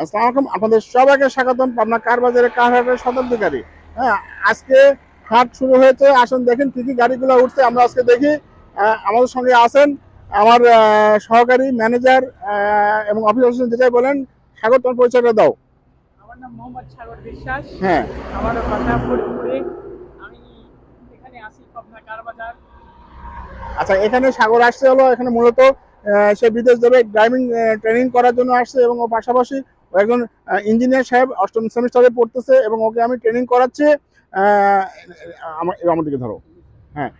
আসসালামু আলাইকুম, আপনাদের সবাইকে স্বাগতম পাবনা কার বাজারে কার হাটের শতাব্দীকারী। হ্যাঁ, আজকে হাট শুরু হয়েছে। আসুন দেখেন কি কি গাড়িগুলো উঠছে, আমরা আজকে দেখি। আমাদের সঙ্গে আছেন আমার সহকারী ম্যানেজার এবং অফিস অ্যাসিস্ট্যান্ট, যেটাই বলেন। সাগর, তোমার পরিচয়টা দাও। আমার নাম মোহাম্মদ সাগর বিশ্বাস। হ্যাঁ, আমার বাসা ফরিদপুরে। আমি এখানে আছি পাবনা কারবাজার। আচ্ছা, এখানে সাগর আসছে হলো এখানে মূলত সে বিদেশ যাবে ড্রাইভিং ট্রেনিং করার জন্য আসছে, এবং ওর পাশাপাশি ও একজন ইঞ্জিনিয়ার সাহেব অষ্টম সেমিস্টারে পড়তেছে, এবং ওকে আমি ট্রেনিং করাচ্ছি। আহ, আমার দিকে ধরো। হ্যাঁ,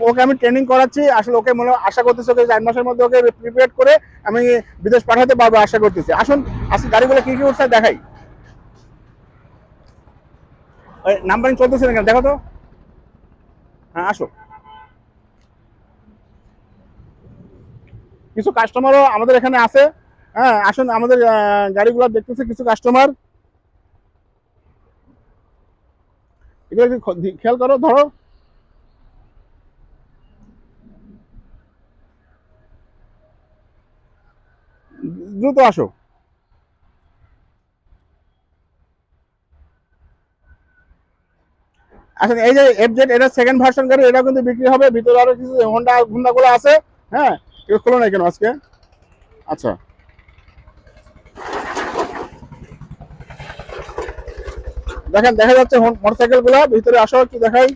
ওকে আমি ট্রেনিং করাচ্ছি। আসলে ওকে মনে আশা করতেছি ওকে 4 মাসের মধ্যে ওকে প্রিপেয়ার করে আমি বিদেশ পাঠাতে পারবো আশা করতেছি। আসুন আজকে গাড়িগুলো কি কি উঠছে দেখাই। নাম্বারিং চলতেছে না কেন দেখো তো। হ্যাঁ, আসো। কিছু কাস্টমারও আমাদের এখানে আছে। হ্যাঁ, আসুন আমাদের গাড়িগুলো দেখতেছে কিছু কাস্টমার। এগুলো একটু খেয়াল করো, ধরো। দ্রুত আসো। আসলে এই যে এফজেড, এটা সেকেন্ড ভার্সন গাড়ি, এটা কিন্তু বিক্রি হবে। ভিতরে আরো কিছু হোন্ডা গুলো আছে। হ্যাঁ, এগুলো খোলো না কেন আজকে। আচ্ছা, দেখেন দেখা যাচ্ছে মোটরসাইকেল গুলা, ভিতরে আসো কি দেখাই।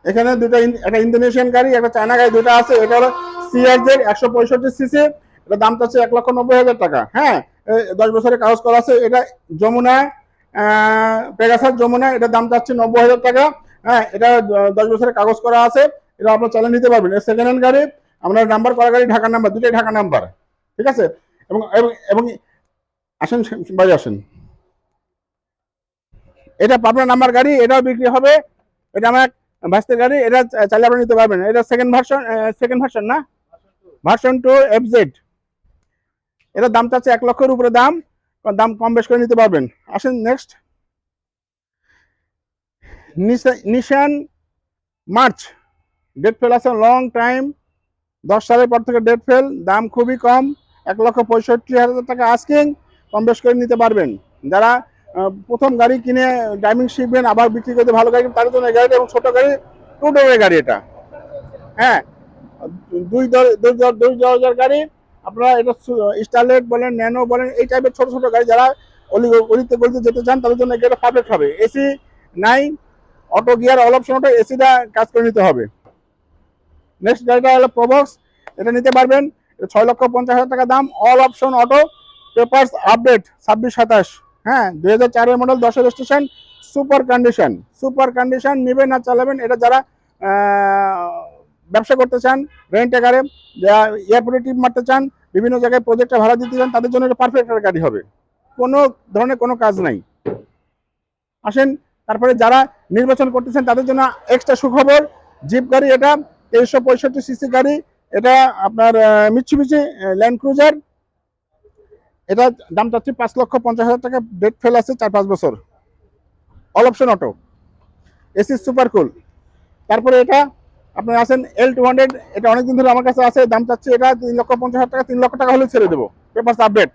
এখানে দুটো একটা ইন্দোনেশিয়ান গাড়ি, একটা চায়না গাড়ি, দুটো আছে। এটা হলো সিআরজেড 165 সিসি। এটা দাম চাচ্ছে 1,90,000 টাকা। হ্যাঁ, 10 বছরের কাগজ করা আছে। এটা যমুনা, পেগাসাস যমুনা, এটার দাম চাচ্ছে 90,000 টাকা। হ্যাঁ, এটা 10 বছরের কাগজ করা আছে। এটা আপনার চালিয়ে নিতে পারবেন। এটা সেকেন্ড হ্যান্ড গাড়ি। আপনার নাম্বার করা গাড়ি, ঢাকা নাম্বার, দুটোই ঢাকা নাম্বার। ঠিক আছে। এবং এবং এবং আসেন, বাইরে আসেন। এটা পাবনা নাম্বার গাড়ি, এটাও বিক্রি হবে। এটা আমার ভাস্তের গাড়ি, এটা চাইলে আপনি নিতে পারবেন। এটা সেকেন্ড ভার্সন না, ভার্সন 2 এফজেড। এটার দাম চাচ্ছে 1 লক্ষের উপরে দাম। দাম কম বেশ করে নিতে পারবেন। আসেন next. Nissan March, date fail আছে লং টাইম। 10 সালের পর থেকে ডেট ফেল, দাম খুবই কম। 1,65,000 টাকা আস্কিং, কম বেশ করে নিতে পারবেন। যারা প্রথম গাড়ি কিনে ড্রাইভিং শিখবেন, আবার বিক্রি করতে ভালো গাড়ি, তাদের জন্য এই গাড়িটা। এবং ছোট গাড়ি, টু ডোরের গাড়ি এটা। হ্যাঁ, দুই দরজার গাড়ি। আপনারা এটা স্টারলেট বলেন, ন্যানো বলেন, এই টাইপের ছোট ছোট গাড়ি যারা অলিতে গলিতে যেতে চান, তাদের জন্য এটা পারফেক্ট হবে। এসি নাই, auto gear, all option auto, এসিটা কাজ করে নিতে হবে। নেক্সট গাড়িটা হলো প্রবক্স, এটা নিতে পারবেন। 6,50,000 টাকা দাম, all option auto, papers update 26-27। হ্যাঁ, 2004-এর মডেল, 10-এর registration, super condition. Super condition নেবেন আর চালাবেন। এটা যারা ব্যবসা করতে চান, রেন্টে গাড়ি, যারা এয়ারপোর্টে টিপ মারতে চান, বিভিন্ন জায়গায় প্রজেক্টটা ভাড়া দিতে চান, তাদের জন্য এটা পারফেক্ট একটা গাড়ি হবে। কোনো ধরনের কোনো কাজ নাই। আসেন, তারপরে যারা নির্বাচন করতেছেন তাদের জন্য এক্সট্রা সুখবর। জিপ গাড়ি, এটা 2365 সিসি গাড়ি। এটা আপনার মিৎসুবিশি ল্যান্ড ক্রুজার। এটা দাম চাচ্ছি 5,50,000 টাকা। ডেট ফেল আছে 4-5 বছর। All option auto, AC super cool. তারপরে এটা আপনার আছেন L200, এটা অনেকদিন ধরে আমার কাছে আছে। দাম চাচ্ছি এটা 3,50,000 টাকা। 3 লক্ষ টাকা হলে ছেড়ে দেবো, পেপারস আপডেট।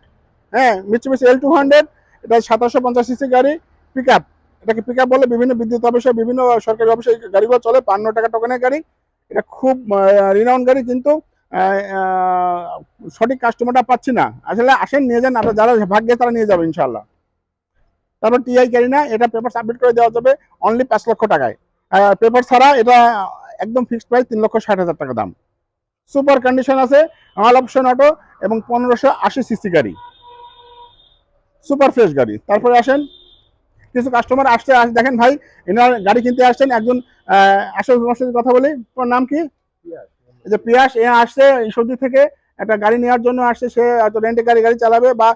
হ্যাঁ, মিৎসুবিশি L200, এটা 2750 সিসি গাড়ি, পিক আপ। এটাকে পিক আপ বলে। বিভিন্ন বিদ্যুৎ অফিসে, বিভিন্ন সরকারি অফিসে এই গাড়িগুলো চলে। 52 টাকা টোকেনের গাড়ি। এটা খুব রিনাউন্ড গাড়ি, কিন্তু সঠিক কাস্টমারটা পাচ্ছি না। আসলে আসেন, নিয়ে যান, আপনার যারা ভাগ্যে তারা নিয়ে যাবে ইনশাল্লাহ। তারপর টিআই ক্যারিনা, এটা পেপার সাবমিট করে দেওয়া যাবে অনলি 5 লক্ষ টাকায়। পেপার ছাড়া এটা একদম ফিক্সড প্রাইস 3,60,000 টাকা দাম। সুপার কন্ডিশন আছে, অল অপশন অটো, এবং 1580 সিসি গাড়ি, সুপার ফ্রেশ গাড়ি। তারপরে আসেন, কিছু কাস্টমার আসছে, দেখেন ভাই, এনার গাড়ি কিনতে আসছেন। একজন আসলে তোমার সাথে কথা বলি, তোমার নাম কি? এই যে পিয়াস, এ আসছে সৌদি থেকে একটা গাড়ি নেওয়ার জন্য আসছে। সে হয়তো রেন্টে গাড়ি গাড়ি চালাবে, বা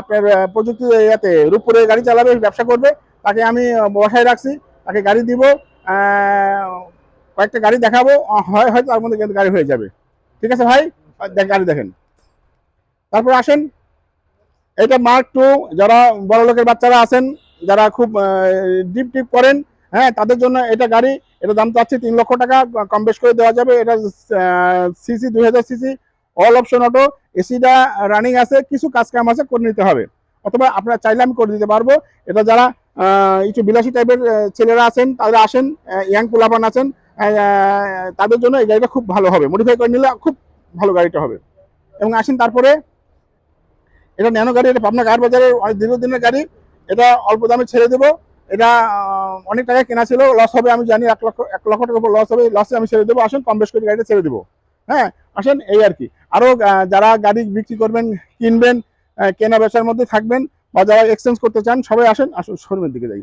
আপনার প্রযুক্তি ইয়াতে রূপপুরে গাড়ি চালাবে, ব্যবসা করবে। তাকে আমি বসায় রাখছি, তাকে গাড়ি দিব। কয়েকটা গাড়ি দেখাবো, হয়তো তার মধ্যে গাড়ি হয়ে যাবে। ঠিক আছে ভাই, গাড়ি দেখেন। তারপর আসেন, এটা Mark II। যারা বড় লোকের বাচ্চারা আছেন, যারা খুব ডিপ করেন, হ্যাঁ, তাদের জন্য এটা গাড়ি, এটা দাম চাচ্ছি 3 লক্ষ টাকা, কম বেশ করে দেওয়া যাবে। এটা CC 2000 CC, all option auto, এসিটা রানিং আছে, কিছু কাজ কাম আছে করে নিতে হবে, অথবা আপনারা চাইলে আমি করে দিতে পারবো। এটা যারা একটু বিলাসী টাইপের ছেলেরা আছেন, তারা আসেন, ইয়াং পোলাপান আছেন, তাদের জন্য এই গাড়িটা খুব ভালো হবে, মডিফাই করে নিলে খুব ভালো গাড়িটা হবে। এবং আসেন তারপরে, এটা ন্যানো গাড়ি, এটা পাবনা কার বাজারের অনেক দীর্ঘদিনের গাড়ি, এটা অল্প দামে ছেড়ে দেবো। এটা অনেক টাকায় কেনা ছিল, লস হবে আমি জানি, 1 লক্ষ টাকার উপর লস হবে, লসে আমি ছেড়ে দেবো। আসেন কম বেশ করে গাড়িটা ছেড়ে দেবো। হ্যাঁ, আসেন এই আর কি। আরও যারা গাড়ি বিক্রি করবেন, কিনবেন, কেনা বেচার মধ্যে থাকবেন, বা যারা এক্সচেঞ্জ করতে চান, সবাই আসেন। আসুন শোরুমের দিকে যাই।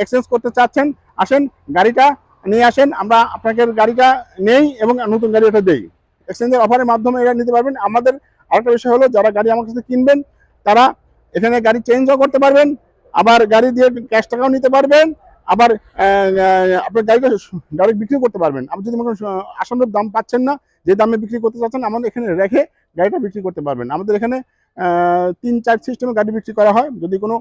এক্সচেঞ্জ করতে চাচ্ছেন, আসেন গাড়িটা নিয়ে আসেন, আমরা আপনাকে গাড়িটা নেই এবং নতুন গাড়ি এটা দেই। এক্সচেঞ্জের অফারের মাধ্যমে এটা নিতে পারবেন। আমাদের আরেকটা বিষয় হলো, যারা গাড়ি আমার কাছে কিনবেন, তারা এখানে গাড়ি চেঞ্জও করতে পারবেন, আবার গাড়ি দিয়ে ক্যাশ টাকাও নিতে পারবেন, আবার আপনার গাড়িটা ডাইরেক্ট বিক্রি করতে পারবেন। আপনি যদি মনে করেন আসন্ন দাম পাচ্ছেন না, যে দামে বিক্রি করতে চাচ্ছেন, আমাদের এখানে রেখে গাড়িটা বিক্রি করতে পারবেন। আমাদের এখানে 3-4 সিস্টেমে গাড়ি বিক্রি করা হয়। যদি কোনো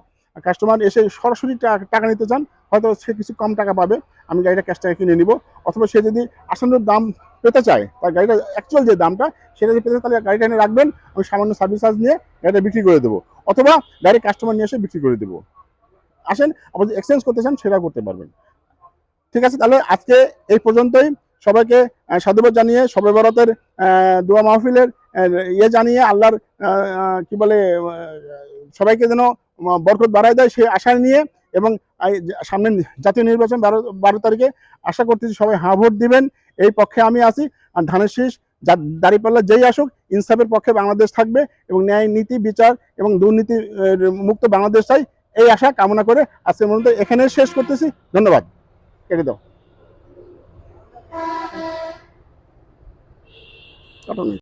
কাস্টমার এসে সরাসরি টাকা নিতে চান, হয়তো সে কিছু কম টাকা পাবে, আমি গাড়িটা ক্যাশ টাকা কিনে নিব। অথবা সে যদি আসন্ন দাম পেতে চায়, তার গাড়িটা অ্যাকচুয়াল যে দামটা সেটা যদি পেতে চায়, তাহলে গাড়িটা এনে রাখবেন, আমি সামান্য সার্ভিস চার্জ নিয়ে গাড়িটা বিক্রি করে দেবো, অথবা গাড়ি কাস্টমার নিয়ে এসে বিক্রি করে দেবো। আসেন, আবার যদি এক্সচেঞ্জ করতে চান সেটা করতে পারবেন। ঠিক আছে, তাহলে আজকে এই পর্যন্তই। সবাইকে সাধুবাদ জানিয়ে, শবে বরাতের দোয়া মাহফিলের জানিয়ে, আল্লাহর কি বলে, সবাইকে যেন বরকত বাড়ায় দেয় সেই আশা নিয়ে, এবং সামনে জাতীয় নির্বাচন 12 তারিখে, আশা করতেছি সবাই হাঁ ভোট দিবেন। এই পক্ষে আমি আছি। আর ধানের শীষ দাঁড়িপাল্লা যেই আসুক, ইনসাফের পক্ষে বাংলাদেশ থাকবে, এবং ন্যায়, নীতি, বিচার এবং দুর্নীতি মুক্ত বাংলাদেশ চাই, এই আশা কামনা করে আজকের মধ্যে এখানে শেষ করতেছি। ধন্যবাদ। কেটে দাও। কাটো না।